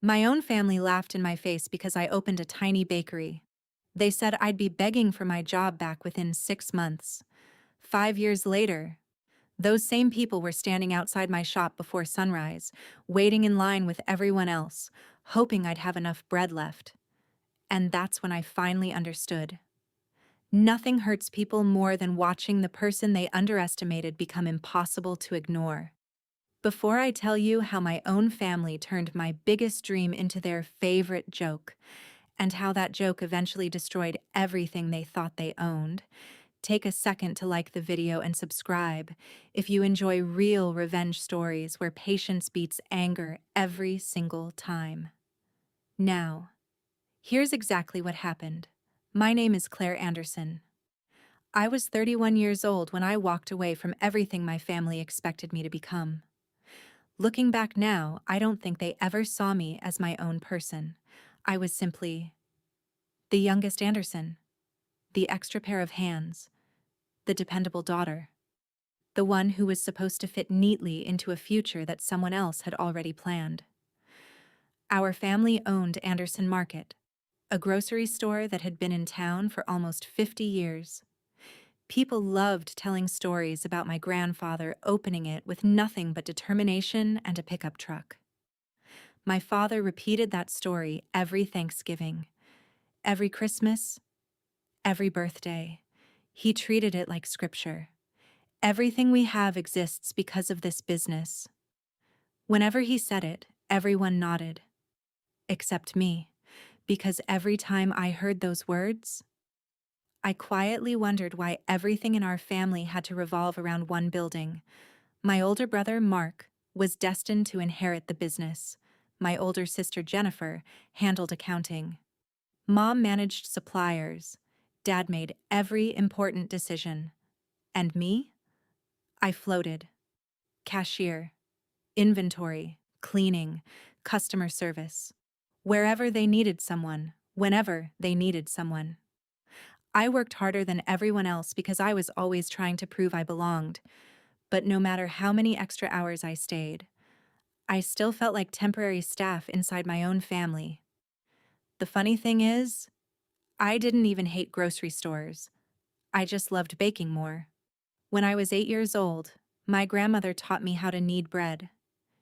My own family laughed in my face because I opened a tiny bakery. They said I'd be begging for my job back within 6 months. 5 years later, those same people were standing outside my shop before sunrise, waiting in line with everyone else, hoping I'd have enough bread left. And that's when I finally understood. Nothing hurts people more than watching the person they underestimated become impossible to ignore. Before I tell you how my own family turned my biggest dream into their favorite joke, and how that joke eventually destroyed everything they thought they owned, take a second to like the video and subscribe if you enjoy real revenge stories where patience beats anger every single time. Now, here's exactly what happened. My name is Claire Anderson. I was 31 years old when I walked away from everything my family expected me to become. Looking back now, I don't think they ever saw me as my own person. I was simply the youngest Anderson, the extra pair of hands, the dependable daughter, the one who was supposed to fit neatly into a future that someone else had already planned. Our family owned Anderson Market, a grocery store that had been in town for almost 50 years. People loved telling stories about my grandfather opening it with nothing but determination and a pickup truck. My father repeated that story every Thanksgiving, every Christmas, every birthday. He treated it like scripture. Everything we have exists because of this business. Whenever he said it, everyone nodded. Except me, because every time I heard those words, I quietly wondered why everything in our family had to revolve around one building. My older brother, Mark, was destined to inherit the business. My older sister, Jennifer, handled accounting. Mom managed suppliers. Dad made every important decision. And me? I floated. Cashier, inventory, cleaning, customer service. Wherever they needed someone, whenever they needed someone. I worked harder than everyone else because I was always trying to prove I belonged. But no matter how many extra hours I stayed, I still felt like temporary staff inside my own family. The funny thing is, I didn't even hate grocery stores. I just loved baking more. When I was 8 years old, my grandmother taught me how to knead bread.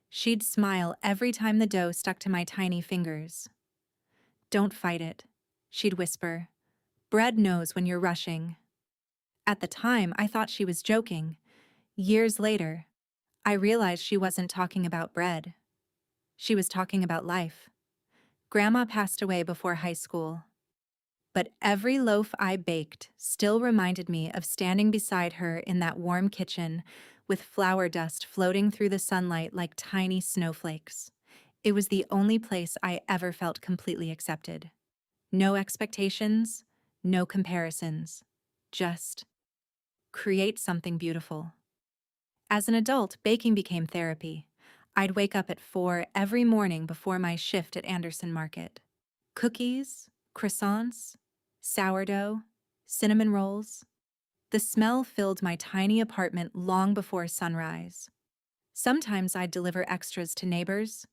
She'd smile every time the dough stuck to my tiny fingers. "Don't fight it," she'd whisper. "Bread knows when you're rushing." At the time, I thought she was joking. Years later, I realized she wasn't talking about bread. She was talking about life. Grandma passed away before high school. But every loaf I baked still reminded me of standing beside her in that warm kitchen with flour dust floating through the sunlight like tiny snowflakes. It was the only place I ever felt completely accepted. No expectations, no comparisons. Just create something beautiful. As an adult, baking became therapy. I'd wake up at 4 every morning before my shift at Anderson Market. Cookies, croissants, sourdough, cinnamon rolls. The smell filled my tiny apartment long before sunrise. Sometimes I'd deliver extras to neighbors.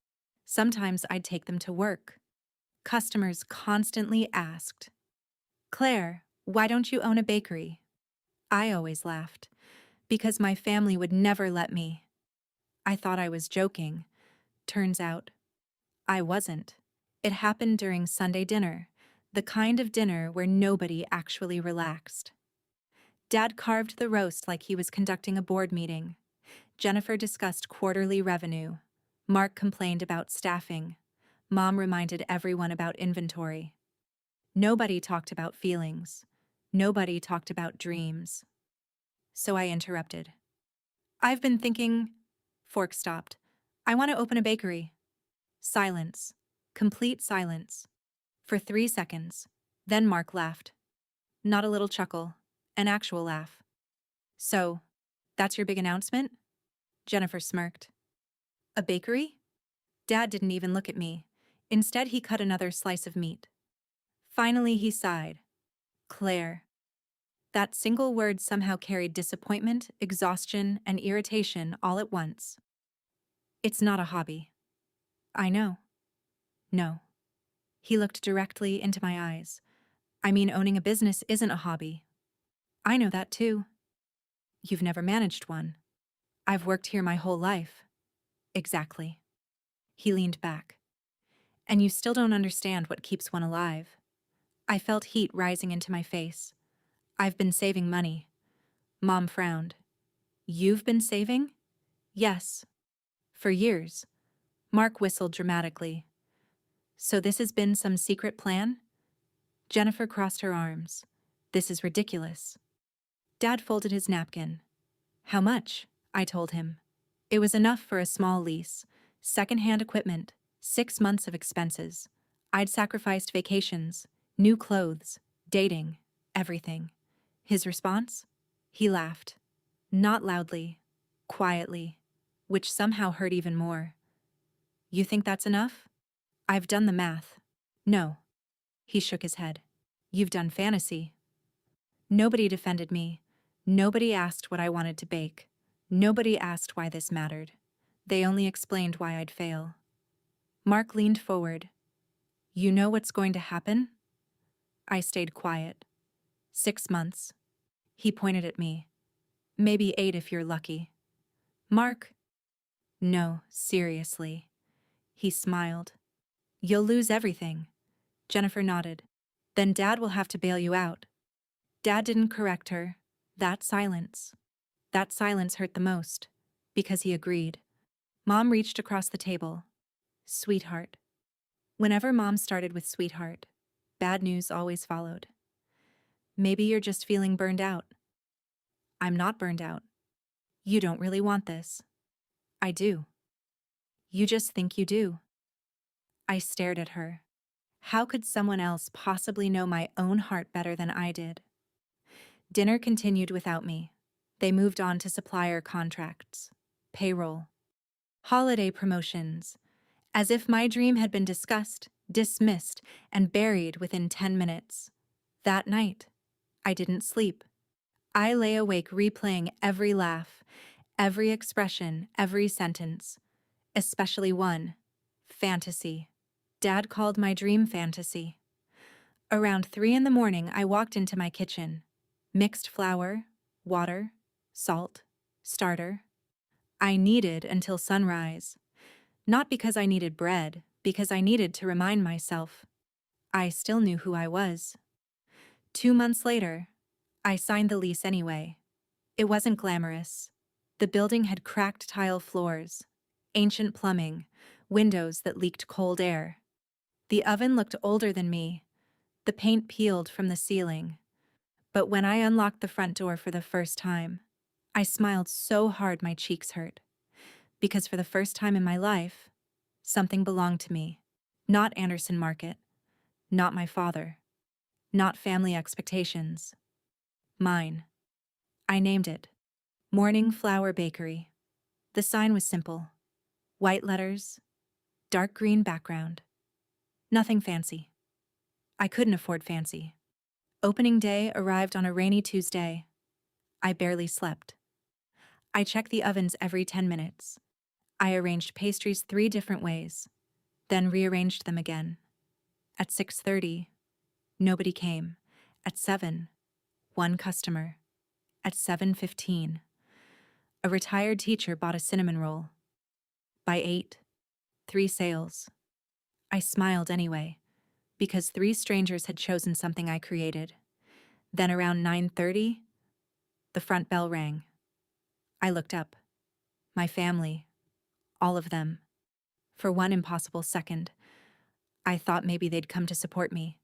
Sometimes I'd take them to work. Customers constantly asked, "Claire, why don't you own a bakery?" I always laughed, because my family would never let me. I thought I was joking. Turns out, I wasn't. It happened during Sunday dinner, the kind of dinner where nobody actually relaxed. Dad carved the roast like he was conducting a board meeting. Jennifer discussed quarterly revenue. Mark complained about staffing. Mom reminded everyone about inventory. Nobody talked about feelings. Nobody talked about dreams. So I interrupted. "I've been thinking—" Fork stopped. "I want to open a bakery." Silence. Complete silence. For 3 seconds. Then Mark laughed. Not a little chuckle. An actual laugh. "So, that's your big announcement?" Jennifer smirked. "A bakery?" Dad didn't even look at me. Instead, he cut another slice of meat. Finally, he sighed. "Claire." That single word somehow carried disappointment, exhaustion, and irritation all at once. "It's not a hobby." "I know." No. He looked directly into my eyes. I mean, owning a business isn't a hobby. I know that too. You've never managed one. I've worked here my whole life. Exactly. He leaned back. And you still don't understand what keeps one alive. I felt heat rising into my face. I've been saving money. Mom frowned. You've been saving? Yes. For years. Mark whistled dramatically. So this has been some secret plan? Jennifer crossed her arms. This is ridiculous. Dad folded his napkin. How much? I told him. It was enough for a small lease, second-hand equipment, 6 months of expenses. I'd sacrificed vacations, new clothes, dating, everything. His response? He laughed. Not loudly, quietly, which somehow hurt even more. You think that's enough? I've done the math. No. He shook his head. You've done fantasy. Nobody defended me. Nobody asked what I wanted to bake. Nobody asked why this mattered. They only explained why I'd fail. Mark leaned forward. You know what's going to happen? I stayed quiet. 6 months. He pointed at me. Maybe 8 if you're lucky. Mark? No, seriously. He smiled. You'll lose everything. Jennifer nodded. Then Dad will have to bail you out. Dad didn't correct her. That silence hurt the most, because he agreed. Mom reached across the table. Sweetheart. Whenever Mom started with sweetheart, bad news always followed. Maybe you're just feeling burned out. I'm not burned out. You don't really want this. I do. You just think you do. I stared at her. How could someone else possibly know my own heart better than I did? Dinner continued without me. They moved on to supplier contracts, payroll, holiday promotions, as if my dream had been discussed, dismissed, and buried within 10 minutes. That night, I didn't sleep. I lay awake replaying every laugh, every expression, every sentence, especially one, fantasy. Dad called my dream fantasy. Around 3 in the morning, I walked into my kitchen. Mixed flour, water, salt, starter. I kneaded until sunrise. Not because I needed bread, because I needed to remind myself. I still knew who I was. 2 months later, I signed the lease anyway. It wasn't glamorous. The building had cracked tile floors, ancient plumbing, windows that leaked cold air. The oven looked older than me. The paint peeled from the ceiling. But when I unlocked the front door for the first time, I smiled so hard my cheeks hurt. Because for the first time in my life, something belonged to me. Not Anderson Market. Not my father. Not family expectations. Mine. I named it Morning Flower Bakery. The sign was simple. White letters, dark green background. Nothing fancy. I couldn't afford fancy. Opening day arrived on a rainy Tuesday. I barely slept. I checked the ovens every 10 minutes. I arranged pastries 3 different ways, then rearranged them again. At 6:30, nobody came. At 7, one customer. At 7:15, a retired teacher bought a cinnamon roll. By 8, 3 sales. I smiled anyway, because 3 strangers had chosen something I created. Then around 9:30, the front bell rang. I looked up. My family. All of them. For one impossible second, I thought maybe they'd come to support me.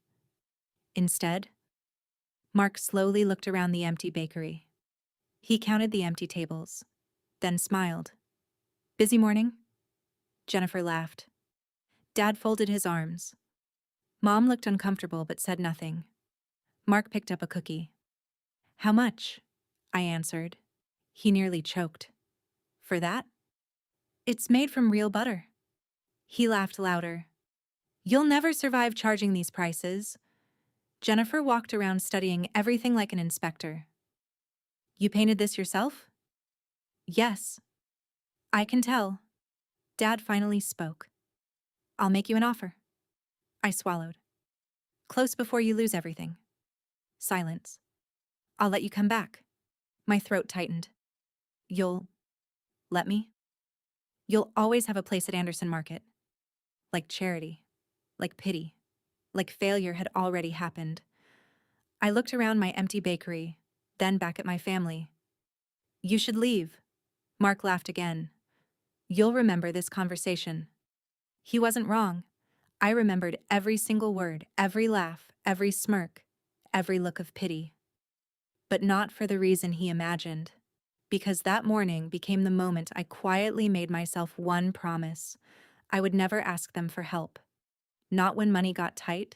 Instead, Mark slowly looked around the empty bakery. He counted the empty tables, then smiled. Busy morning? Jennifer laughed. Dad folded his arms. Mom looked uncomfortable but said nothing. Mark picked up a cookie. How much? I answered. He nearly choked. For that? It's made from real butter. He laughed louder. You'll never survive charging these prices. Jennifer walked around studying everything like an inspector. You painted this yourself? Yes. I can tell. Dad finally spoke. I'll make you an offer. I swallowed. Close before you lose everything. Silence. I'll let you come back. My throat tightened. You'll let me? You'll always have a place at Anderson Market. Like charity. Like pity. Like failure had already happened. I looked around my empty bakery, then back at my family. You should leave. Mark laughed again. You'll remember this conversation. He wasn't wrong. I remembered every single word, every laugh, every smirk, every look of pity. But not for the reason he imagined. Because that morning became the moment I quietly made myself one promise. I would never ask them for help. Not when money got tight.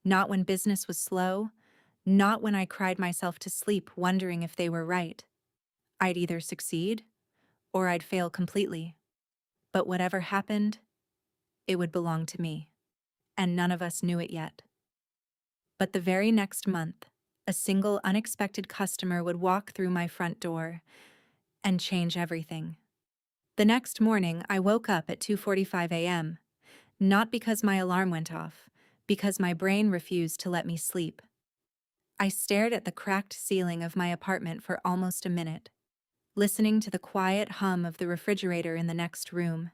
Not when business was slow. Not when I cried myself to sleep wondering if they were right. I'd either succeed or I'd fail completely. But whatever happened, it would belong to me. And none of us knew it yet. But the very next month, a single unexpected customer would walk through my front door and change everything. The next morning, I woke up at 2:45 a.m., not because my alarm went off, because my brain refused to let me sleep. I stared at the cracked ceiling of my apartment for almost a minute, listening to the quiet hum of the refrigerator in the next room.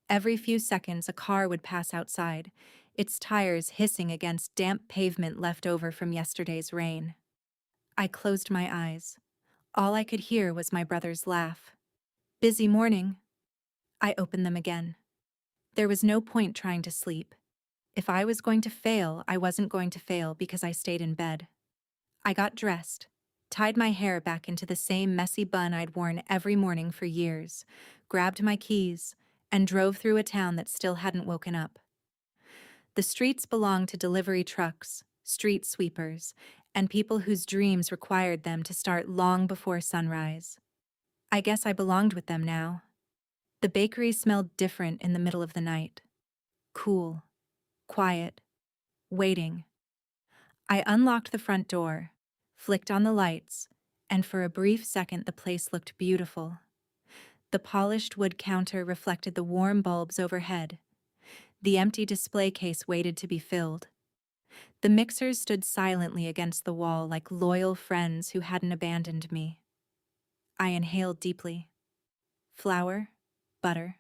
Every few seconds, a car would pass outside, its tires hissing against damp pavement left over from yesterday's rain. I closed my eyes. All I could hear was my brother's laugh. Busy morning. I opened them again. There was no point trying to sleep. If I was going to fail, I wasn't going to fail because I stayed in bed. I got dressed, tied my hair back into the same messy bun I'd worn every morning for years, grabbed my keys, and drove through a town that still hadn't woken up. The streets belonged to delivery trucks, street sweepers, and people whose dreams required them to start long before sunrise. I guess I belonged with them now. The bakery smelled different in the middle of the night. Cool, quiet, waiting. I unlocked the front door, flicked on the lights, and for a brief second the place looked beautiful. The polished wood counter reflected the warm bulbs overhead. The empty display case waited to be filled. The mixers stood silently against the wall like loyal friends who hadn't abandoned me. I inhaled deeply. Flour, butter,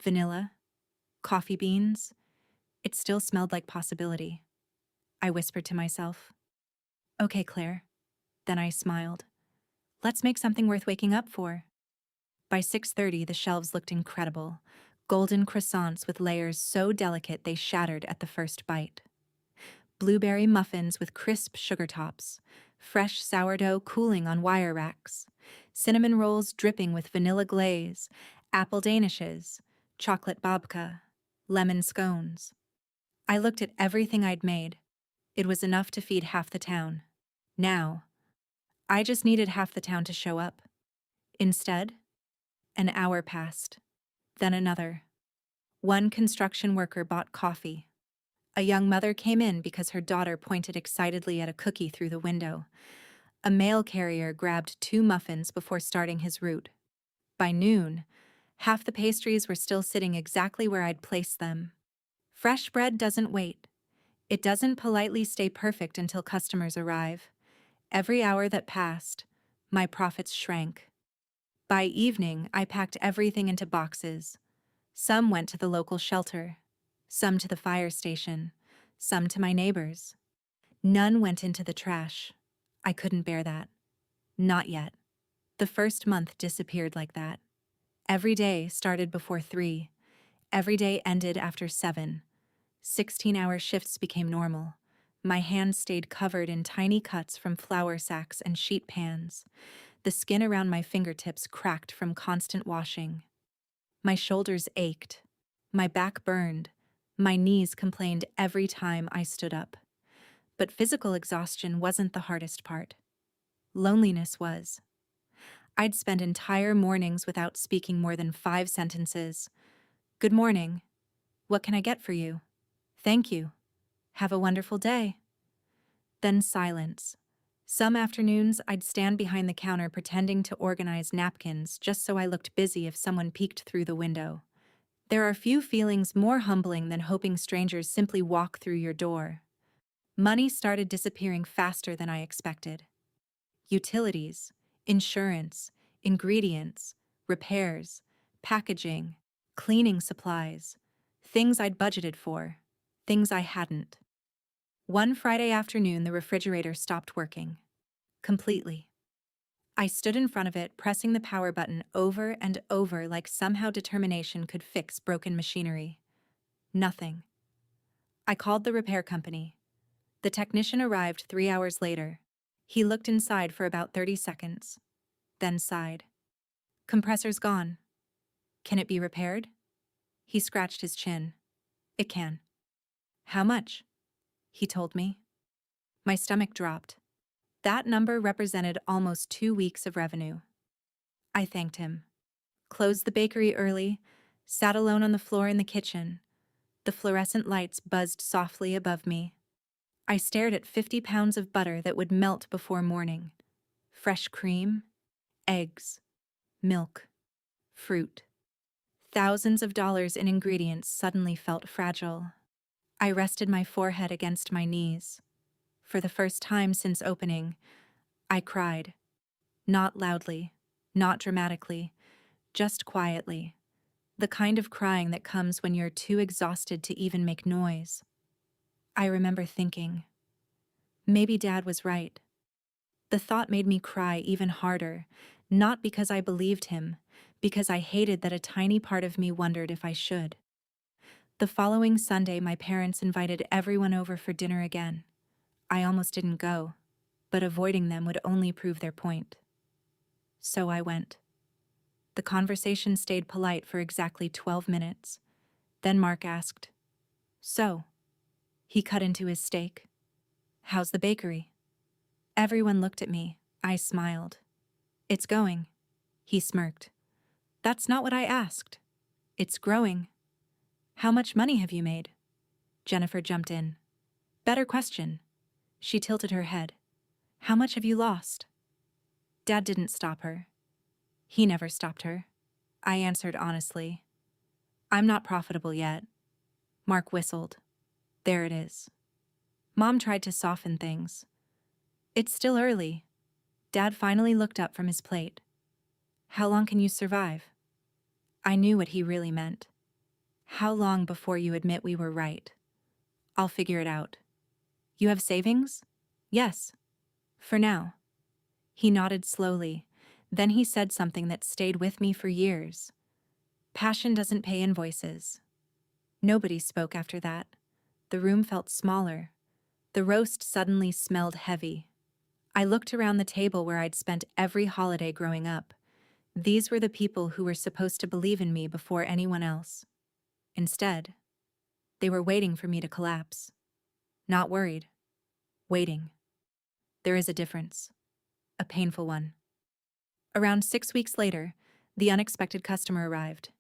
vanilla, coffee beans. It still smelled like possibility. I whispered to myself, "Okay, Claire." Then I smiled. "Let's make something worth waking up for." By 6:30, the shelves looked incredible. Golden croissants with layers so delicate they shattered at the first bite. Blueberry muffins with crisp sugar tops. Fresh sourdough cooling on wire racks. Cinnamon rolls dripping with vanilla glaze. Apple danishes. Chocolate babka. Lemon scones. I looked at everything I'd made. It was enough to feed half the town. Now, I just needed half the town to show up. Instead, an hour passed. Then another. One construction worker bought coffee. A young mother came in because her daughter pointed excitedly at a cookie through the window. A mail carrier grabbed 2 muffins before starting his route. By noon, half the pastries were still sitting exactly where I'd placed them. Fresh bread doesn't wait. It doesn't politely stay perfect until customers arrive. Every hour that passed, my profits shrank. By evening, I packed everything into boxes. Some went to the local shelter, some to the fire station, some to my neighbors. None went into the trash. I couldn't bear that. Not yet. The first month disappeared like that. Every day started before 3. Every day ended after 7. 16-hour shifts became normal. My hands stayed covered in tiny cuts from flour sacks and sheet pans. The skin around my fingertips cracked from constant washing. My shoulders ached. My back burned. My knees complained every time I stood up. But physical exhaustion wasn't the hardest part. Loneliness was. I'd spend entire mornings without speaking more than 5 sentences. "Good morning. What can I get for you? Thank you. Have a wonderful day." Then silence. Some afternoons, I'd stand behind the counter pretending to organize napkins just so I looked busy if someone peeked through the window. There are few feelings more humbling than hoping strangers simply walk through your door. Money started disappearing faster than I expected. Utilities, insurance, ingredients, repairs, packaging, cleaning supplies, things I'd budgeted for, things I hadn't. One Friday afternoon, the refrigerator stopped working. Completely. I stood in front of it, pressing the power button over and over like somehow determination could fix broken machinery. Nothing. I called the repair company. The technician arrived 3 hours later. He looked inside for about 30 seconds, then sighed. Compressor's gone. Can it be repaired? He scratched his chin. It can. How much? He told me. My stomach dropped. That number represented almost 2 weeks of revenue. I thanked him. Closed the bakery early, sat alone on the floor in the kitchen. The fluorescent lights buzzed softly above me. I stared at 50 pounds of butter that would melt before morning. Fresh cream, eggs, milk, fruit. Thousands of dollars in ingredients suddenly felt fragile. I rested my forehead against my knees. For the first time since opening, I cried. Not loudly, not dramatically, just quietly. The kind of crying that comes when you're too exhausted to even make noise. I remember thinking, maybe Dad was right. The thought made me cry even harder, not because I believed him, because I hated that a tiny part of me wondered if I should. The following Sunday, my parents invited everyone over for dinner again. I almost didn't go, but avoiding them would only prove their point. So I went. The conversation stayed polite for exactly 12 minutes. Then Mark asked, "So?" He cut into his steak. "How's the bakery?" Everyone looked at me. I smiled. "It's going." He smirked. "That's not what I asked." "It's growing." "How much money have you made?" Jennifer jumped in. "Better question." She tilted her head. "How much have you lost?" Dad didn't stop her. He never stopped her. I answered honestly. "I'm not profitable yet." Mark whistled. "There it is." Mom tried to soften things. "It's still early." Dad finally looked up from his plate. "How long can you survive?" I knew what he really meant. "How long before you admit we were right?" "I'll figure it out." "You have savings?" "Yes. For now." He nodded slowly. Then he said something that stayed with me for years. "Passion doesn't pay invoices." Nobody spoke after that. The room felt smaller. The roast suddenly smelled heavy. I looked around the table where I'd spent every holiday growing up. These were the people who were supposed to believe in me before anyone else. Instead, they were waiting for me to collapse. Not worried. Waiting. There is a difference. A painful one. Around 6 weeks later, the unexpected customer arrived.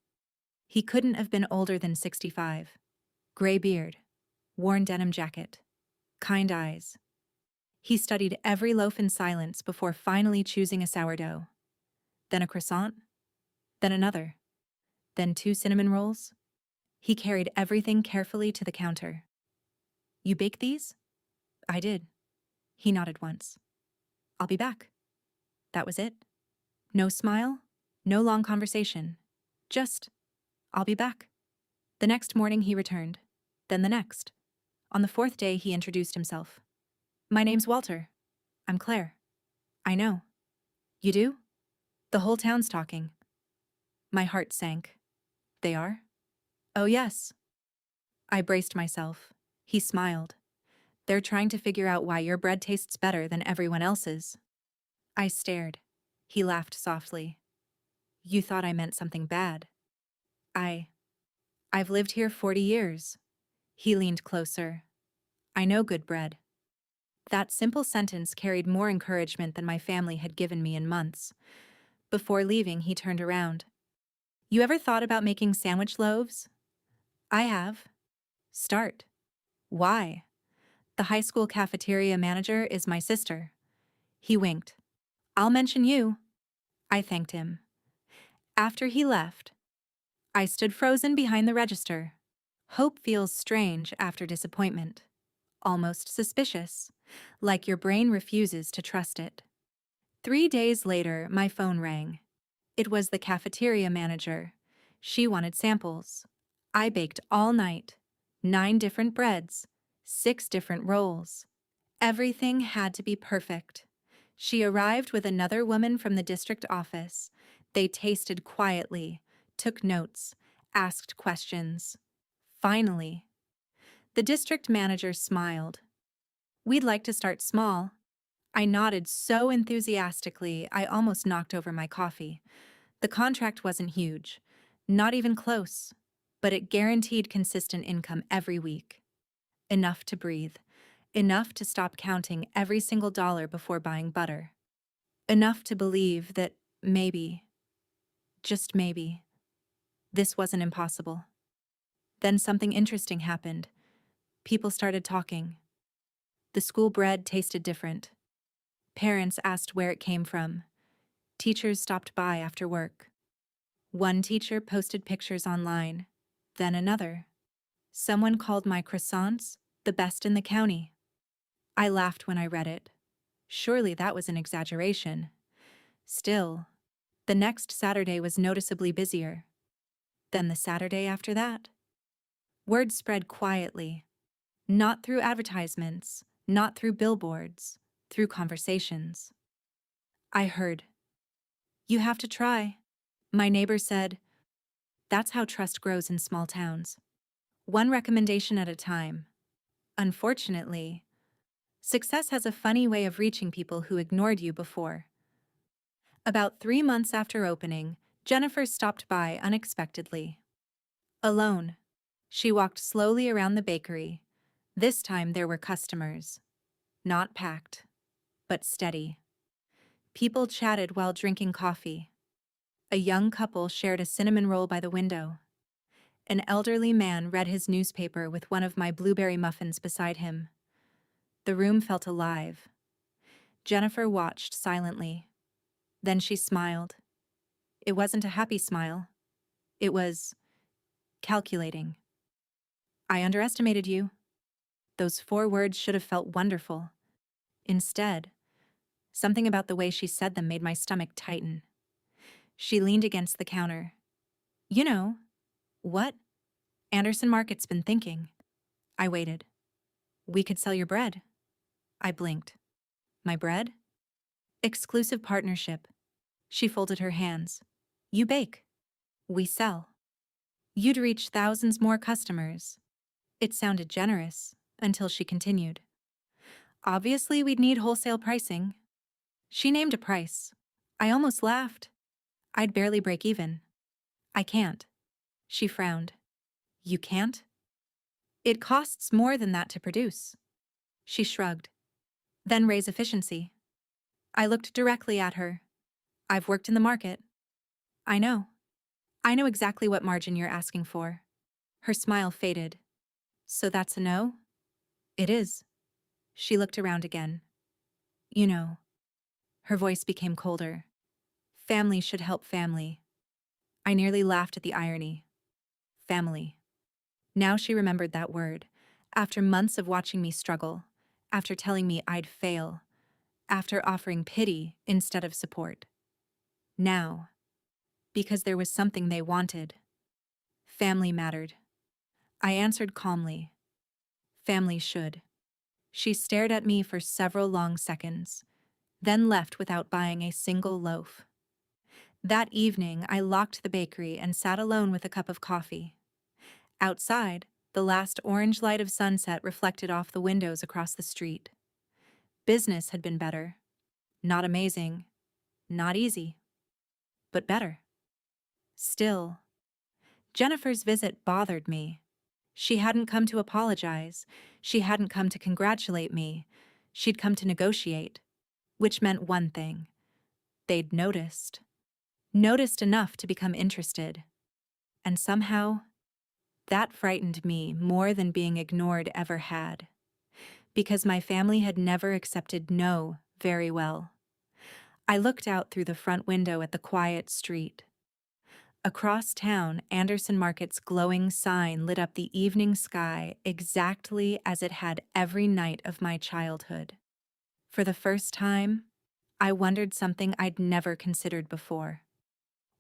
He couldn't have been older than 65. Gray beard, worn denim jacket, kind eyes. He studied every loaf in silence before finally choosing a sourdough. Then a croissant. Then another. Then 2 cinnamon rolls. He carried everything carefully to the counter. "You bake these?" "I did." He nodded once. "I'll be back." That was it. No smile, no long conversation. Just, "I'll be back." The next morning he returned. Then the next. On the 4th day he introduced himself. "My name's Walter. I'm Claire." "I know." "You do?" "The whole town's talking." My heart sank. "They are?" "Oh yes." I braced myself. He smiled. "They're trying to figure out why your bread tastes better than everyone else's." I stared. He laughed softly. "You thought I meant something bad." I've lived here 40 years. He leaned closer. "I know good bread." That simple sentence carried more encouragement than my family had given me in months. Before leaving, he turned around. "You ever thought about making sandwich loaves?" "I have." "Start." "Why?" "The high school cafeteria manager is my sister." He winked. "I'll mention you." I thanked him. After he left, I stood frozen behind the register. Hope feels strange after disappointment, almost suspicious, like your brain refuses to trust it. 3 days later, my phone rang. It was the cafeteria manager. She wanted samples. I baked all night. 9 different breads, 6 different rolls. Everything had to be perfect. She arrived with another woman from the district office. They tasted quietly, took notes, asked questions. Finally, the district manager smiled. "We'd like to start small." I nodded so enthusiastically I almost knocked over my coffee. The contract wasn't huge, not even close, but it guaranteed consistent income every week. Enough to breathe, enough to stop counting every single dollar before buying butter. Enough to believe that maybe, just maybe, this wasn't impossible. Then something interesting happened. People started talking. The school bread tasted different. Parents asked where it came from. Teachers stopped by after work. One teacher posted pictures online, then another. Someone called my croissants the best in the county. I laughed when I read it. Surely that was an exaggeration. Still, the next Saturday was noticeably busier. Then the Saturday after that. Word spread quietly, not through advertisements, not through billboards, through conversations. I heard, "You have to try." My neighbor said, "That's how trust grows in small towns. One recommendation at a time." Unfortunately, success has a funny way of reaching people who ignored you before. About 3 months after opening, Jennifer stopped by unexpectedly. Alone, she walked slowly around the bakery. This time there were customers. Not packed, but steady. People chatted while drinking coffee. A young couple shared a cinnamon roll by the window. An elderly man read his newspaper with one of my blueberry muffins beside him. The room felt alive. Jennifer watched silently. Then she smiled. It wasn't a happy smile. It was calculating. "I underestimated you." Those 4 words should have felt wonderful. Instead, something about the way she said them made my stomach tighten. She leaned against the counter. "You know, what Anderson Market's been thinking." I waited. "We could sell your bread." I blinked. "My bread?" "Exclusive partnership." She folded her hands. "You bake. We sell. You'd reach thousands more customers." It sounded generous, until she continued. "Obviously, we'd need wholesale pricing." She named a price. I almost laughed. I'd barely break even. "I can't." She frowned. "You can't?" "It costs more than that to produce." She shrugged. "Then raise efficiency." I looked directly at her. "I've worked in the market." "I know. I know exactly what margin you're asking for." Her smile faded. "So that's a no?" "It is." She looked around again. "You know." Her voice became colder. "Family should help family." I nearly laughed at the irony. Family. Now she remembered that word. After months of watching me struggle, after telling me I'd fail, after offering pity instead of support. Now, because there was something they wanted. Family mattered. I answered calmly. Family should. She stared at me for several long seconds, then left without buying a single loaf. That evening, I locked the bakery and sat alone with a cup of coffee. Outside, the last orange light of sunset reflected off the windows across the street. Business had been better. Not amazing, not easy, but better. Still, Jennifer's visit bothered me. She hadn't come to apologize. She hadn't come to congratulate me. She'd come to negotiate, which meant one thing. They'd noticed. Noticed enough to become interested. And somehow, that frightened me more than being ignored ever had. Because my family had never accepted no very well. I looked out through the front window at the quiet street. Across town, Anderson Market's glowing sign lit up the evening sky exactly as it had every night of my childhood. For the first time, I wondered something I'd never considered before.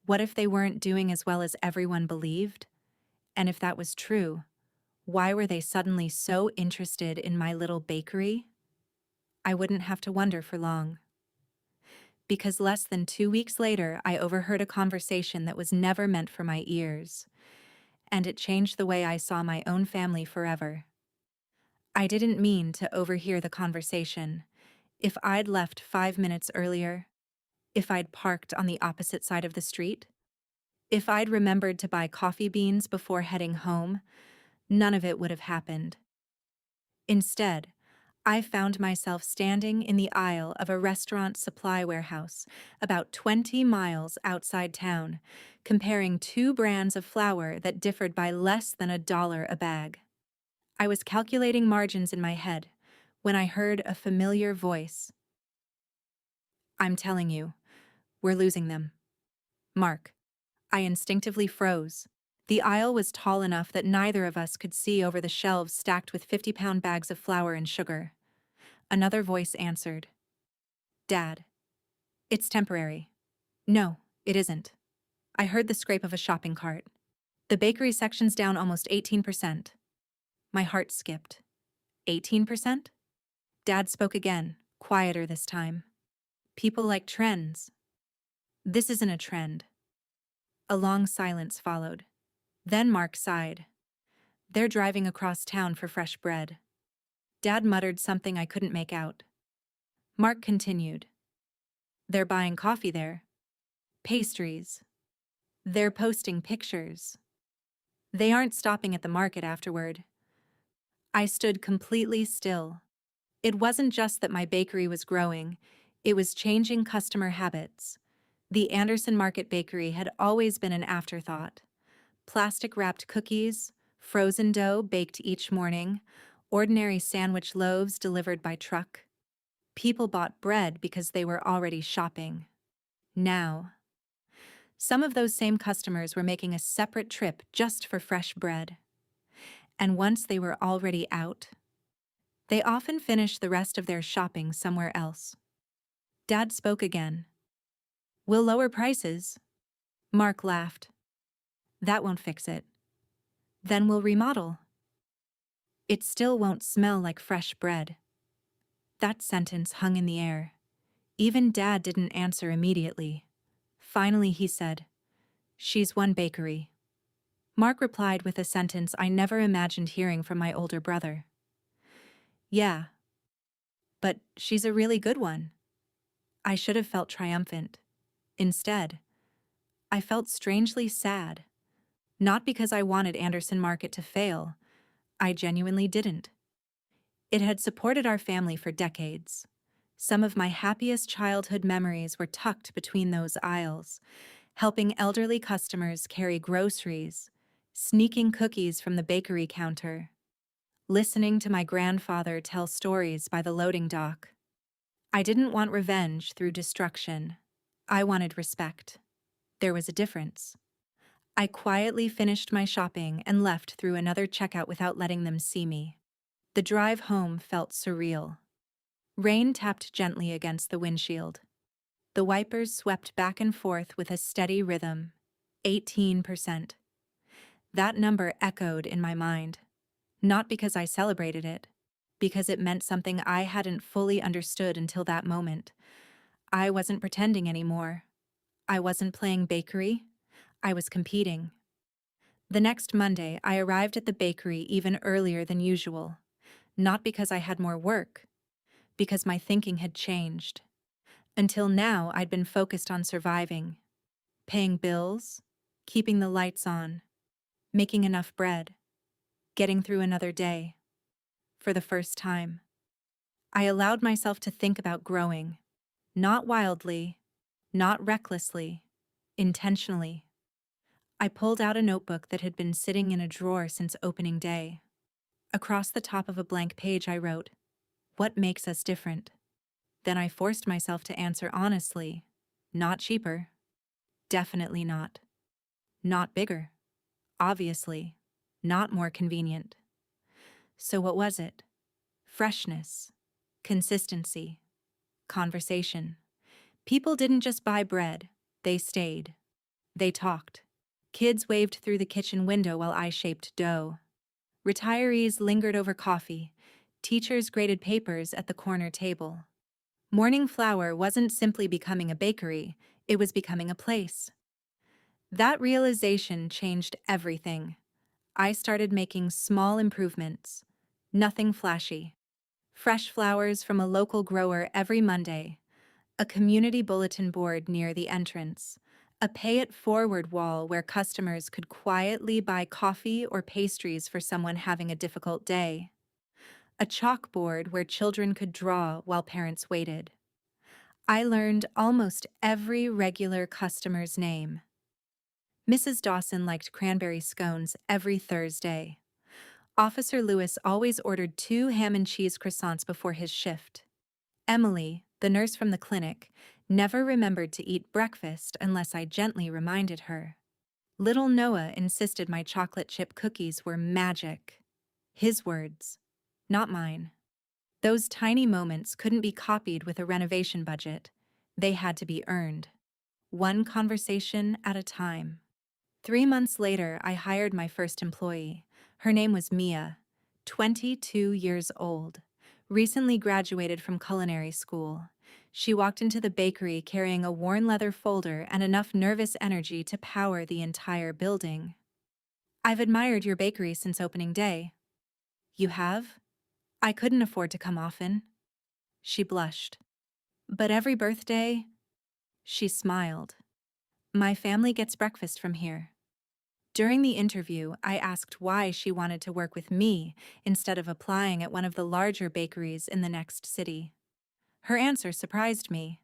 What if they weren't doing as well as everyone believed? And if that was true, why were they suddenly so interested in my little bakery? I wouldn't have to wonder for long. Because less than 2 weeks later, I overheard a conversation that was never meant for my ears, and it changed the way I saw my own family forever. I didn't mean to overhear the conversation. If I'd left 5 minutes earlier, if I'd parked on the opposite side of the street, if I'd remembered to buy coffee beans before heading home, none of it would have happened. Instead, I found myself standing in the aisle of a restaurant supply warehouse about 20 miles outside town, comparing two brands of flour that differed by less than $1 a bag. I was calculating margins in my head when I heard a familiar voice. "I'm telling you, we're losing them. Mark." I instinctively froze. The aisle was tall enough that neither of us could see over the shelves stacked with 50-pound bags of flour and sugar. Another voice answered. "Dad, it's temporary." "No, it isn't." I heard the scrape of a shopping cart. "The bakery section's down almost 18%. My heart skipped. 18%? Dad spoke again, quieter this time. "People like trends." "This isn't a trend." A long silence followed. Then Mark sighed. "They're driving across town for fresh bread." Dad muttered something I couldn't make out. Mark continued. "They're buying coffee there. Pastries. They're posting pictures. They aren't stopping at the market afterward." I stood completely still. It wasn't just that my bakery was growing, it was changing customer habits. The Anderson Market Bakery had always been an afterthought. Plastic-wrapped cookies, frozen dough baked each morning, ordinary sandwich loaves delivered by truck. People bought bread because they were already shopping. Now, some of those same customers were making a separate trip just for fresh bread. And once they were already out, they often finished the rest of their shopping somewhere else. Dad spoke again. "We'll lower prices." Mark laughed. "That won't fix it." "Then we'll remodel." "It still won't smell like fresh bread." That sentence hung in the air. Even Dad didn't answer immediately. Finally he said, "She's one bakery." Mark replied with a sentence I never imagined hearing from my older brother. "Yeah, but she's a really good one." I should have felt triumphant. Instead, I felt strangely sad. Not because I wanted Anderson Market to fail. I genuinely didn't. It had supported our family for decades. Some of my happiest childhood memories were tucked between those aisles, helping elderly customers carry groceries, sneaking cookies from the bakery counter, listening to my grandfather tell stories by the loading dock. I didn't want revenge through destruction. I wanted respect. There was a difference. I quietly finished my shopping and left through another checkout without letting them see me. The drive home felt surreal. Rain tapped gently against the windshield. The wipers swept back and forth with a steady rhythm. 18%. That number echoed in my mind. Not because I celebrated it, because it meant something I hadn't fully understood until that moment. I wasn't pretending anymore. I wasn't playing bakery. I was competing. The next Monday, I arrived at the bakery even earlier than usual. Not because I had more work, because my thinking had changed. Until now, I'd been focused on surviving, paying bills, keeping the lights on, making enough bread, getting through another day. For the first time, I allowed myself to think about growing, not wildly, not recklessly, intentionally. I pulled out a notebook that had been sitting in a drawer since opening day. Across the top of a blank page, I wrote, "What makes us different?" Then I forced myself to answer honestly, "Not cheaper. Definitely not. Not bigger. Obviously. Not more convenient. So what was it? Freshness. Consistency. Conversation. People didn't just buy bread, they stayed. They talked. Kids waved through the kitchen window while I shaped dough. Retirees lingered over coffee. Teachers graded papers at the corner table. Morning Flour wasn't simply becoming a bakery, it was becoming a place. That realization changed everything. I started making small improvements. Nothing flashy. Fresh flowers from a local grower every Monday. A community bulletin board near the entrance. A pay-it-forward wall where customers could quietly buy coffee or pastries for someone having a difficult day. A chalkboard where children could draw while parents waited. I learned almost every regular customer's name. Mrs. Dawson liked cranberry scones every Thursday. Officer Lewis always ordered 2 ham and cheese croissants before his shift. Emily, the nurse from the clinic, never remembered to eat breakfast unless I gently reminded her. Little Noah insisted my chocolate chip cookies were magic. His words, not mine. Those tiny moments couldn't be copied with a renovation budget. They had to be earned. One conversation at a time. 3 months later, I hired my first employee. Her name was Mia, 22 years old, recently graduated from culinary school. She walked into the bakery carrying a worn leather folder and enough nervous energy to power the entire building. "I've admired your bakery since opening day." "You have?" "I couldn't afford to come often." She blushed. "But every birthday?" She smiled. "My family gets breakfast from here." During the interview, I asked why she wanted to work with me instead of applying at one of the larger bakeries in the next city. Her answer surprised me.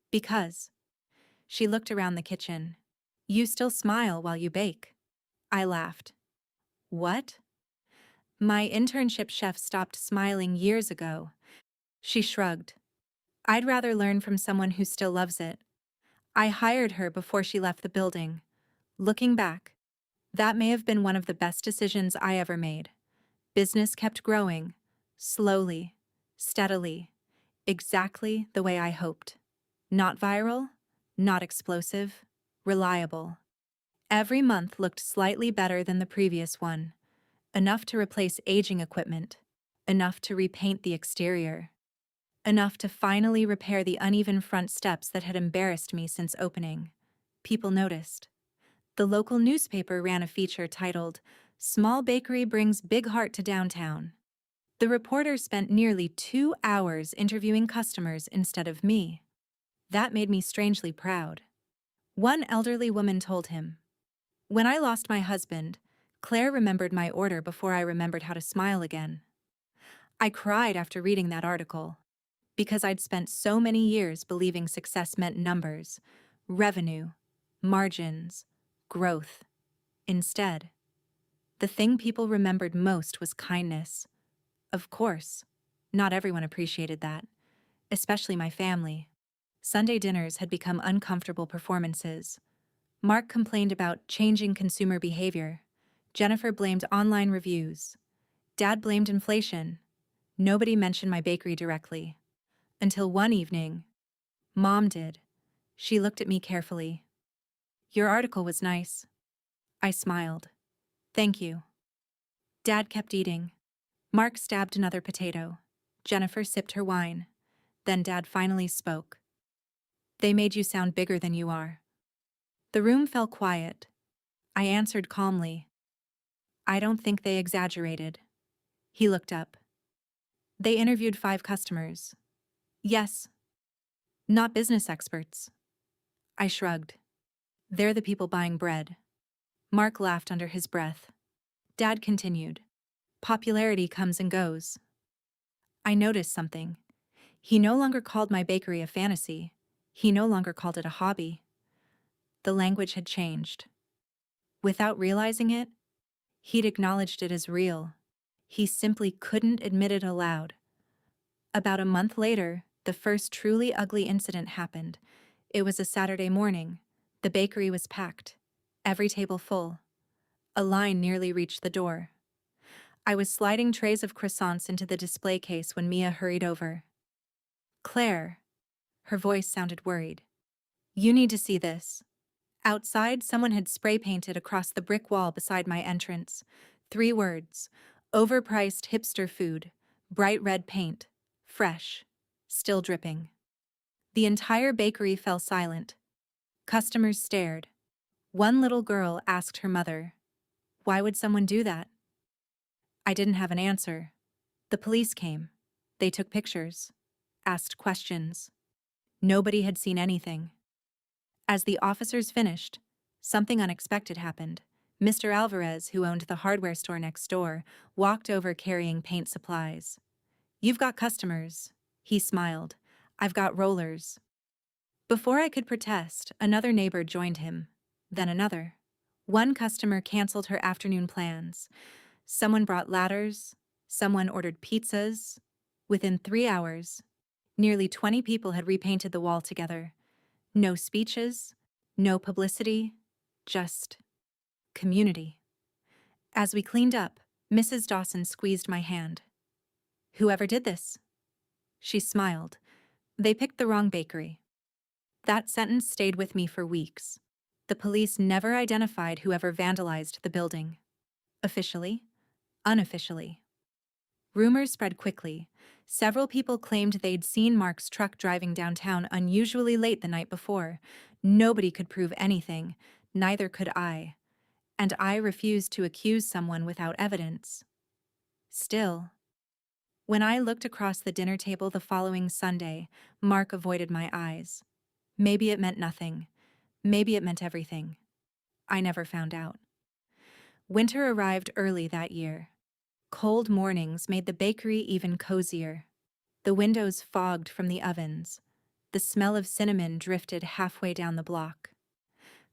"Because." She looked around the kitchen. "You still smile while you bake." I laughed. "What?" "My internship chef stopped smiling years ago." She shrugged. "I'd rather learn from someone who still loves it." I hired her before she left the building. Looking back, that may have been one of the best decisions I ever made. Business kept growing, slowly, steadily, exactly the way I hoped. Not viral, not explosive, reliable. Every month looked slightly better than the previous one. Enough to replace aging equipment, enough to repaint the exterior, enough to finally repair the uneven front steps that had embarrassed me since opening. People noticed. The local newspaper ran a feature titled, "Small Bakery Brings Big Heart to Downtown." The reporter spent nearly 2 hours interviewing customers instead of me. That made me strangely proud. One elderly woman told him, "When I lost my husband, Claire remembered my order before I remembered how to smile again." I cried after reading that article, because I'd spent so many years believing success meant numbers, revenue, margins, growth. Instead, the thing people remembered most was kindness. Of course, not everyone appreciated that, especially my family. Sunday dinners had become uncomfortable performances. Mark complained about changing consumer behavior. Jennifer blamed online reviews. Dad blamed inflation. Nobody mentioned my bakery directly. Until one evening, Mom did. She looked at me carefully. "Your article was nice." I smiled. "Thank you." Dad kept eating. Mark stabbed another potato. Jennifer sipped her wine. Then Dad finally spoke. "They made you sound bigger than you are." The room fell quiet. I answered calmly, "I don't think they exaggerated." He looked up. "They interviewed 5 customers." "Yes." "Not business experts." I shrugged. "They're the people buying bread." Mark laughed under his breath. Dad continued, "Popularity comes and goes." I noticed something. He no longer called my bakery a fantasy. He no longer called it a hobby. The language had changed. Without realizing it, he'd acknowledged it as real. He simply couldn't admit it aloud. About a month later, the first truly ugly incident happened. It was a Saturday morning. The bakery was packed. every table full. A line nearly reached the door. I was sliding trays of croissants into the display case when Mia hurried over. "Claire." Her voice sounded worried. "You need to see this." Outside, someone had spray painted across the brick wall beside my entrance. 3 words: overpriced hipster food, bright red paint, fresh, still dripping. The entire bakery fell silent. Customers stared. One little girl asked her mother, "Why would someone do that?" I didn't have an answer. The police came. They took pictures, asked questions. Nobody had seen anything. As the officers finished, something unexpected happened. Mr. Alvarez, who owned the hardware store next door, walked over carrying paint supplies. "You've got customers." He smiled. "I've got rollers." Before I could protest, another neighbor joined him. Then another. One customer canceled her afternoon plans. Someone brought ladders. Someone ordered pizzas. Within 3 hours, nearly 20 people had repainted the wall together. No speeches, no publicity, just community. As we cleaned up, Mrs. Dawson squeezed my hand. "Whoever did this?" She smiled. "They picked the wrong bakery." That sentence stayed with me for weeks. The police never identified whoever vandalized the building. Officially, unofficially. Rumors spread quickly. Several people claimed they'd seen Mark's truck driving downtown unusually late the night before. Nobody could prove anything, neither could I. And I refused to accuse someone without evidence. Still, when I looked across the dinner table the following Sunday, Mark avoided my eyes. Maybe it meant nothing. Maybe it meant everything. I never found out. Winter arrived early that year. Cold mornings made the bakery even cozier. The windows fogged from the ovens. The smell of cinnamon drifted halfway down the block.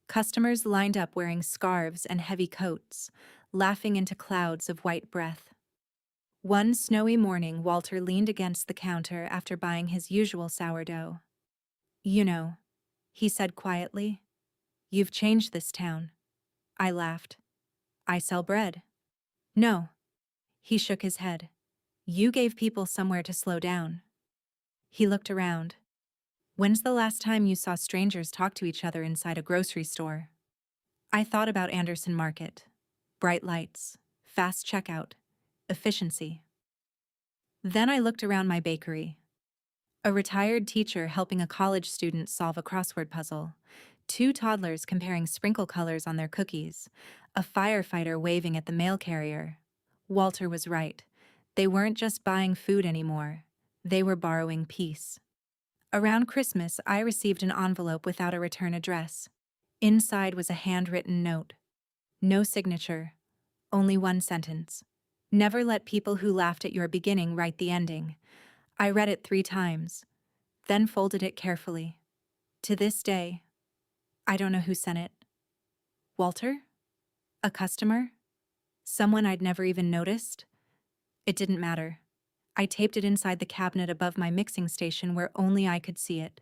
Customers lined up wearing scarves and heavy coats, laughing into clouds of white breath. One snowy morning, Walter leaned against the counter after buying his usual sourdough. "You know," he said quietly, "you've changed this town." I laughed. "I sell bread." "No." He shook his head. "You gave people somewhere to slow down." He looked around. "When's the last time you saw strangers talk to each other inside a grocery store?" I thought about Anderson Market. Bright lights, fast checkout, efficiency. Then I looked around my bakery. A retired teacher helping a college student solve a crossword puzzle. 2 toddlers comparing sprinkle colors on their cookies. A firefighter waving at the mail carrier. Walter was right. They weren't just buying food anymore. They were borrowing peace. Around Christmas, I received an envelope without a return address. Inside was a handwritten note. No signature. Only one sentence. "Never let people who laughed at your beginning write the ending." I read it 3 times, then folded it carefully. To this day, I don't know who sent it. Walter? A customer? Someone I'd never even noticed? It didn't matter. I taped it inside the cabinet above my mixing station where only I could see it.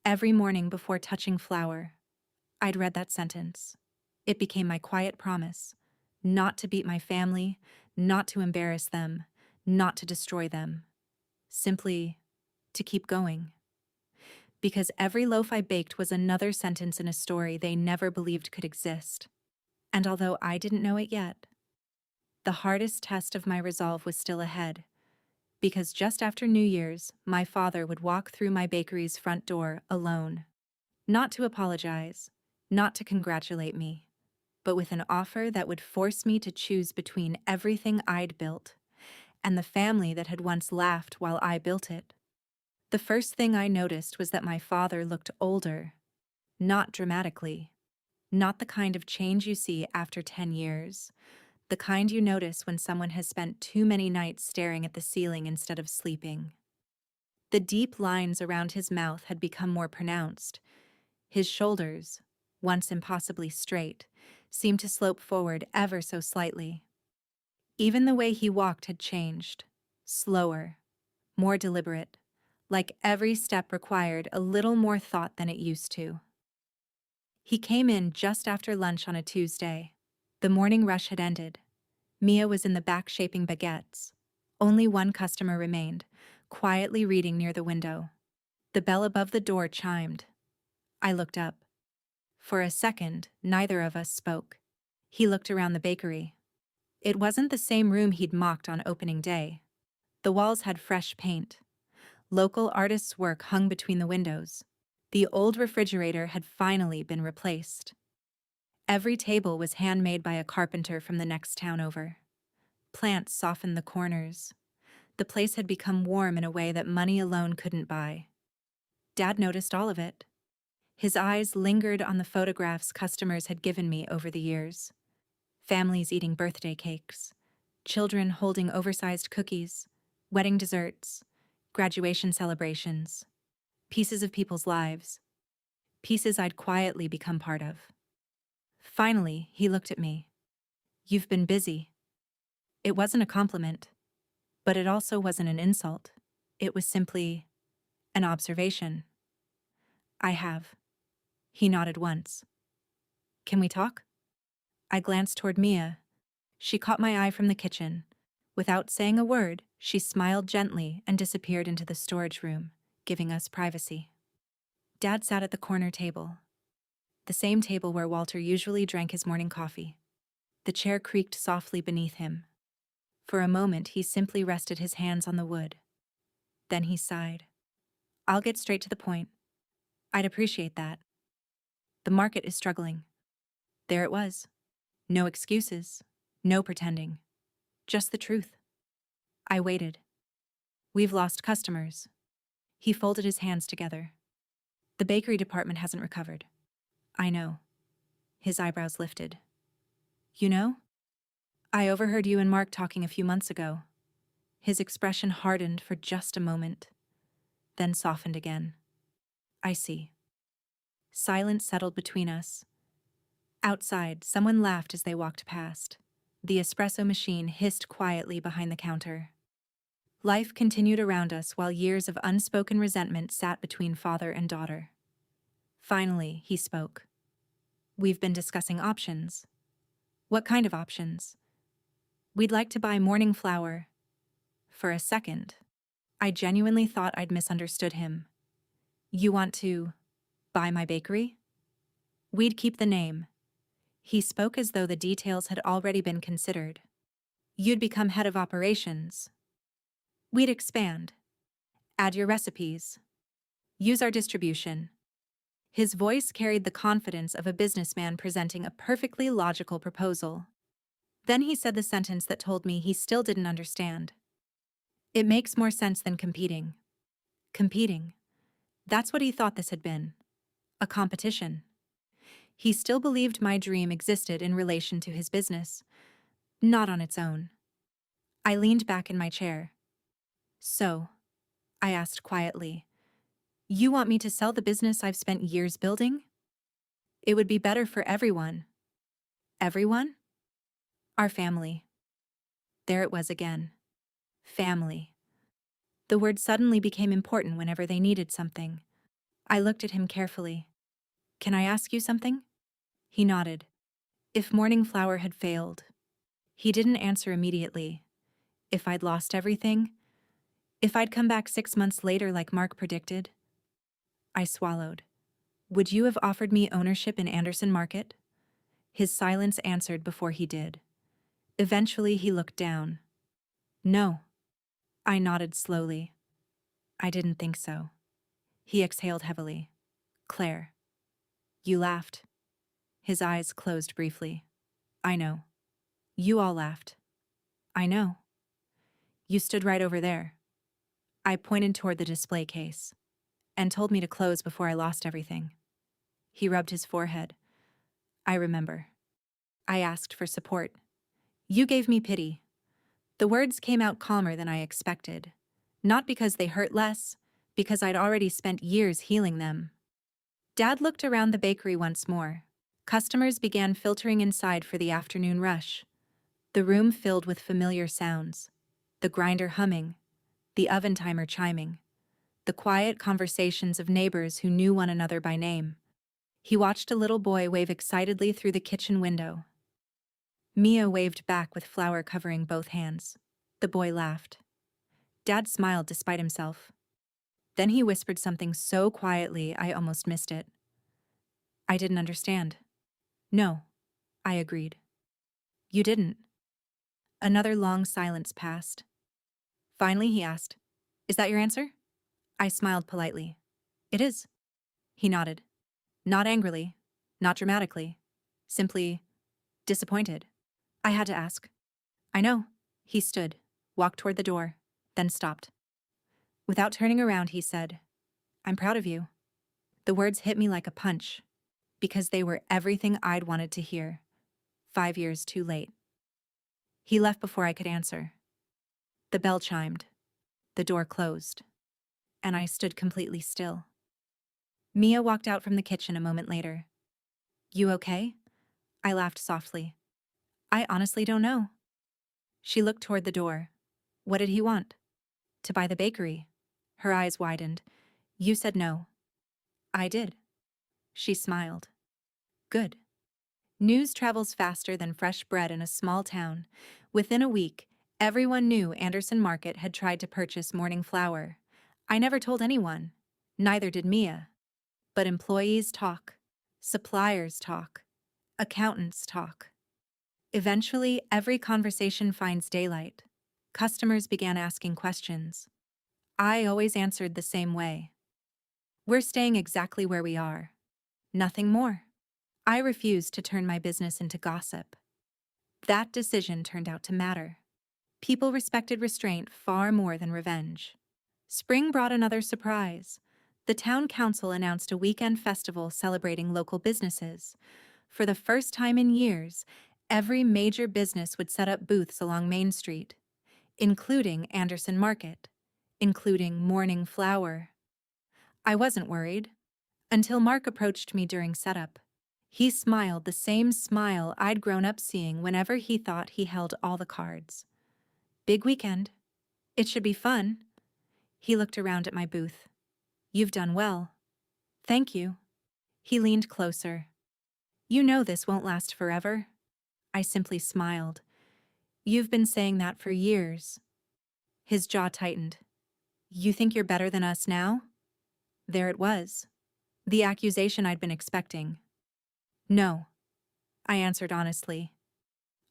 Every morning before touching flour, I'd read that sentence. It became my quiet promise, not to beat my family, not to embarrass them, not to destroy them. Simply to keep going. Because every loaf I baked was another sentence in a story they never believed could exist. And although I didn't know it yet, the hardest test of my resolve was still ahead. Because just after New Year's, my father would walk through my bakery's front door alone. Not to apologize, not to congratulate me, but with an offer that would force me to choose between everything I'd built and the family that had once laughed while I built it. The first thing I noticed was that my father looked older. Not dramatically. Not the kind of change you see after 10 years. The kind you notice when someone has spent too many nights staring at the ceiling instead of sleeping. The deep lines around his mouth had become more pronounced. His shoulders, once impossibly straight, seemed to slope forward ever so slightly. Even the way he walked had changed. Slower, more deliberate, like every step required a little more thought than it used to. He came in just after lunch on a Tuesday. The morning rush had ended. Mia was in the back shaping baguettes. Only one customer remained, quietly reading near the window. The bell above the door chimed. I looked up. For a second, neither of us spoke. He looked around the bakery. It wasn't the same room he'd mocked on opening day. The walls had fresh paint. Local artists' work hung between the windows. The old refrigerator had finally been replaced. Every table was handmade by a carpenter from the next town over. Plants softened the corners. The place had become warm in a way that money alone couldn't buy. Dad noticed all of it. His eyes lingered on the photographs customers had given me over the years. Families eating birthday cakes, children holding oversized cookies, wedding desserts, graduation celebrations, pieces of people's lives, pieces I'd quietly become part of. Finally, he looked at me. You've been busy. It wasn't a compliment, but it also wasn't an insult. It was simply an observation. I have. He nodded once. Can we talk? I glanced toward Mia. She caught my eye from the kitchen. Without saying a word, she smiled gently and disappeared into the storage room, giving us privacy. Dad sat at the corner table, the same table where Walter usually drank his morning coffee. The chair creaked softly beneath him. For a moment, he simply rested his hands on the wood. Then he sighed. I'll get straight to the point. I'd appreciate that. The market is struggling. There it was. No excuses, no pretending. Just the truth. I waited. We've lost customers. He folded his hands together. The bakery department hasn't recovered. I know. His eyebrows lifted. You know? I overheard you and Mark talking a few months ago. His expression hardened for just a moment, then softened again. I see. Silence settled between us. Outside, someone laughed as they walked past. The espresso machine hissed quietly behind the counter. Life continued around us while years of unspoken resentment sat between father and daughter. Finally, he spoke. We've been discussing options. What kind of options? We'd like to buy morning flour. For a second, I genuinely thought I'd misunderstood him. You want to buy my bakery? We'd keep the name. He spoke as though the details had already been considered. You'd become head of operations. We'd expand. Add your recipes. Use our distribution. His voice carried the confidence of a businessman presenting a perfectly logical proposal. Then he said the sentence that told me he still didn't understand. It makes more sense than competing. Competing. That's what he thought this had been. A competition. He still believed my dream existed in relation to his business, not on its own. I leaned back in my chair. So, I asked quietly, you want me to sell the business I've spent years building? It would be better for everyone. Everyone? Our family. There it was again. Family. The word suddenly became important whenever they needed something. I looked at him carefully. Can I ask you something? He nodded. If morning flour had failed. He didn't answer immediately. If I'd lost everything? If I'd come back 6 months later like Mark predicted? I swallowed. Would you have offered me ownership in Anderson Market? His silence answered before he did. Eventually he looked down. No. I nodded slowly. I didn't think so. He exhaled heavily. Claire. You laughed. His eyes closed briefly. I know. You all laughed. I know. You stood right over there. I pointed toward the display case. And told me to close before I lost everything. He rubbed his forehead. I remember. I asked for support. You gave me pity. The words came out calmer than I expected. Not because they hurt less, because I'd already spent years healing them. Dad looked around the bakery once more. Customers began filtering inside for the afternoon rush. The room filled with familiar sounds. The grinder humming. The oven timer chiming. The quiet conversations of neighbors who knew one another by name. He watched a little boy wave excitedly through the kitchen window. Mia waved back with flour covering both hands. The boy laughed. Dad smiled despite himself. Then he whispered something so quietly I almost missed it. I didn't understand. No, I agreed. You didn't. Another long silence passed. Finally, he asked, Is that your answer? I smiled politely. It is. He nodded. Not angrily, not dramatically, simply disappointed. I had to ask. I know. He stood, walked toward the door, then stopped. Without turning around, he said, I'm proud of you. The words hit me like a punch, because they were everything I'd wanted to hear. 5 years too late. He left before I could answer. The bell chimed. The door closed. And I stood completely still. Mia walked out from the kitchen a moment later. You okay? I laughed softly. I honestly don't know. She looked toward the door. What did he want? To buy the bakery. Her eyes widened. You said no. I did. She smiled. Good. News travels faster than fresh bread in a small town. Within a week, everyone knew Anderson Market had tried to purchase morning flour. I never told anyone. Neither did Mia. But employees talk. Suppliers talk. Accountants talk. Eventually, every conversation finds daylight. Customers began asking questions. I always answered the same way. We're staying exactly where we are. Nothing more. I refused to turn my business into gossip. That decision turned out to matter. People respected restraint far more than revenge. Spring brought another surprise. The town council announced a weekend festival celebrating local businesses. For the first time in years, every major business would set up booths along Main Street, including Anderson Market, including Morning Flour. I wasn't worried, until Mark approached me during setup. He smiled the same smile I'd grown up seeing whenever he thought he held all the cards. Big weekend. It should be fun. He looked around at my booth. You've done well. Thank you. He leaned closer. You know this won't last forever. I simply smiled. You've been saying that for years. His jaw tightened. You think you're better than us now? There it was. The accusation I'd been expecting. No, I answered honestly.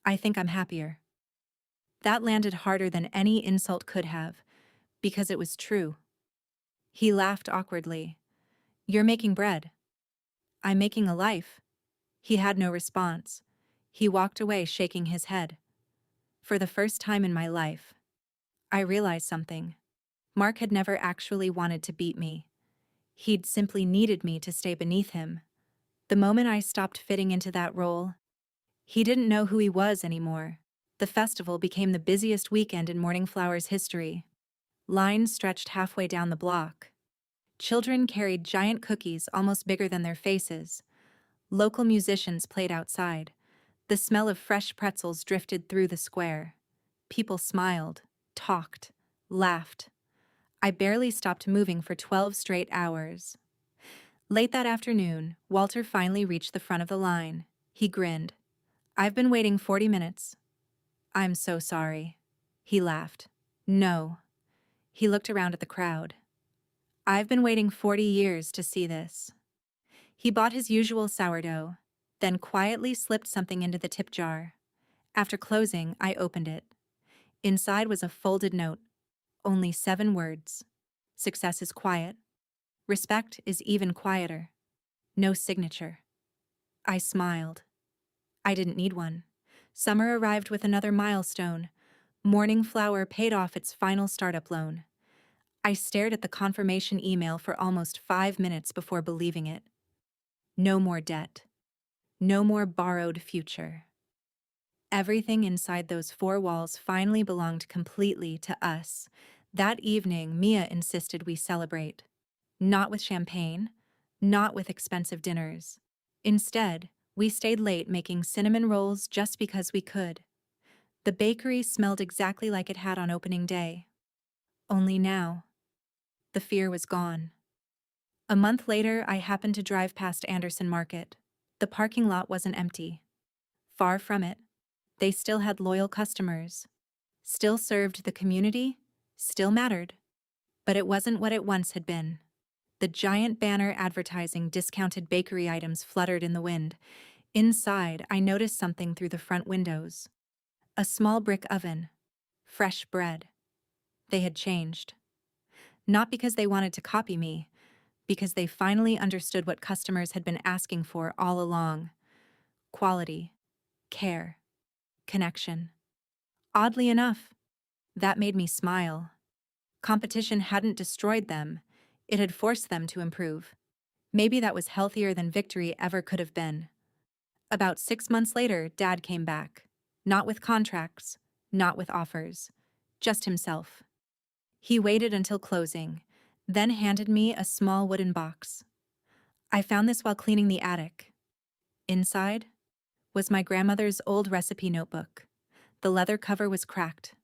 I think I'm happier. That landed harder than any insult could have, because it was true. He laughed awkwardly. You're making bread. I'm making a life. He had no response. He walked away shaking his head. For the first time in my life, I realized something. Mark had never actually wanted to beat me. He'd simply needed me to stay beneath him. The moment I stopped fitting into that role, he didn't know who he was anymore. The festival became the busiest weekend in Morning Flour's history. Lines stretched halfway down the block. Children carried giant cookies almost bigger than their faces. Local musicians played outside. The smell of fresh pretzels drifted through the square. People smiled, talked, laughed. I barely stopped moving for 12 straight hours. Late that afternoon, Walter finally reached the front of the line. He grinned. I've been waiting 40 minutes. I'm so sorry. He laughed. No. He looked around at the crowd. I've been waiting 40 years to see this. He bought his usual sourdough, then quietly slipped something into the tip jar. After closing, I opened it. Inside was a folded note. Only 7 words. Success is quiet. Respect is even quieter. No signature. I smiled. I didn't need one. Summer arrived with another milestone. Morning Flour paid off its final startup loan. I stared at the confirmation email for almost 5 minutes before believing it. No more debt. No more borrowed future. Everything inside those 4 walls finally belonged completely to us. That evening, Mia insisted we celebrate. Not with champagne, not with expensive dinners. Instead, we stayed late making cinnamon rolls just because we could. The bakery smelled exactly like it had on opening day. Only now, the fear was gone. A month later, I happened to drive past Anderson Market. The parking lot wasn't empty. Far from it. They still had loyal customers, still served the community, still mattered. But it wasn't what it once had been. The giant banner advertising discounted bakery items fluttered in the wind. Inside, I noticed something through the front windows. A small brick oven. Fresh bread. They had changed. Not because they wanted to copy me, because they finally understood what customers had been asking for all along. Quality, care, connection. Oddly enough, that made me smile. Competition hadn't destroyed them, it had forced them to improve. Maybe that was healthier than victory ever could have been. About 6 months later, Dad came back. Not with contracts, not with offers, just himself. He waited until closing, then handed me a small wooden box. I found this while cleaning the attic. Inside was my grandmother's old recipe notebook. The leather cover was cracked.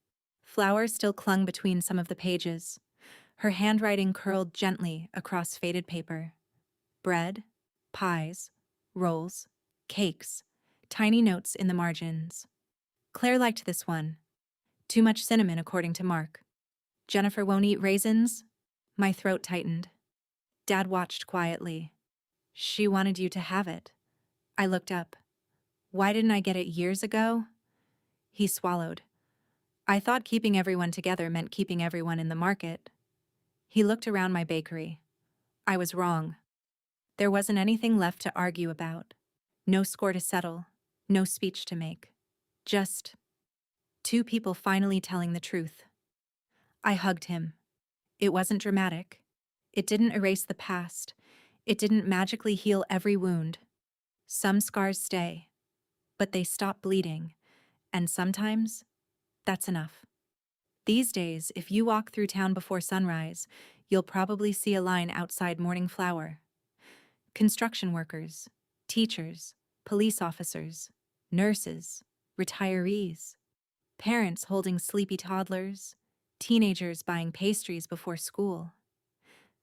Flour still clung between some of the pages. Her handwriting curled gently across faded paper. Bread, pies, rolls, cakes, tiny notes in the margins. Claire liked this one. Too much cinnamon, according to Mark. Jennifer won't eat raisins? My throat tightened. Dad watched quietly. She wanted you to have it. I looked up. Why didn't I get it years ago? He swallowed. I thought keeping everyone together meant keeping everyone in the market. He looked around my bakery. I was wrong. There wasn't anything left to argue about. No score to settle. No speech to make. Just two people finally telling the truth. I hugged him. It wasn't dramatic. It didn't erase the past. It didn't magically heal every wound. Some scars stay, but they stop bleeding, and sometimes that's enough. These days, if you walk through town before sunrise, you'll probably see a line outside Morning Flower. Construction workers, teachers, police officers, nurses, retirees, parents holding sleepy toddlers, teenagers buying pastries before school.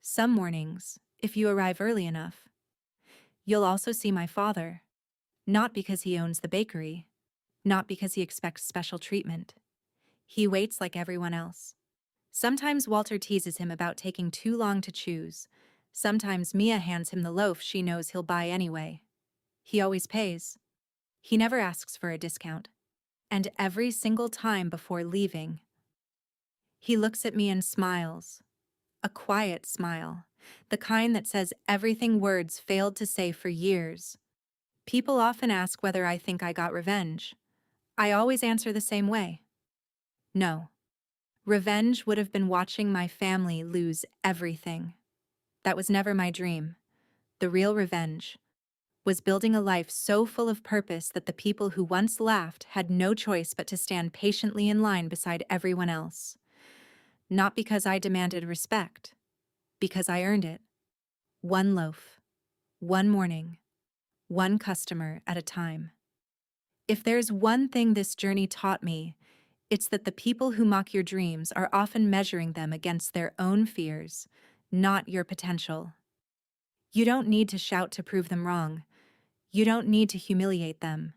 Some mornings, if you arrive early enough, you'll also see my father, not because he owns the bakery, not because he expects special treatment. He waits like everyone else. Sometimes Walter teases him about taking too long to choose. Sometimes Mia hands him the loaf she knows he'll buy anyway. He always pays. He never asks for a discount. And every single time before leaving, he looks at me and smiles. A quiet smile, the kind that says everything words failed to say for years. People often ask whether I think I got revenge. I always answer the same way. No. Revenge would have been watching my family lose everything. That was never my dream. The real revenge was building a life so full of purpose that the people who once laughed had no choice but to stand patiently in line beside everyone else. Not because I demanded respect, because I earned it. One loaf, one morning, one customer at a time. If there's one thing this journey taught me, it's that the people who mock your dreams are often measuring them against their own fears, not your potential. You don't need to shout to prove them wrong. You don't need to humiliate them.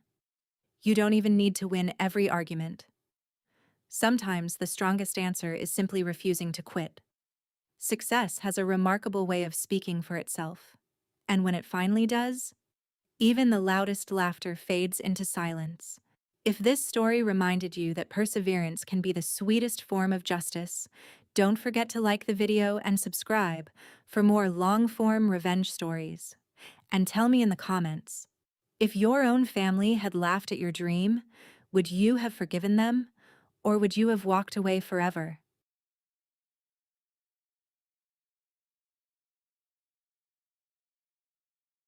You don't even need to win every argument. Sometimes the strongest answer is simply refusing to quit. Success has a remarkable way of speaking for itself. And when it finally does, even the loudest laughter fades into silence. If this story reminded you that perseverance can be the sweetest form of justice, don't forget to like the video and subscribe for more long-form revenge stories. And tell me in the comments, if your own family had laughed at your dream, would you have forgiven them, or would you have walked away forever?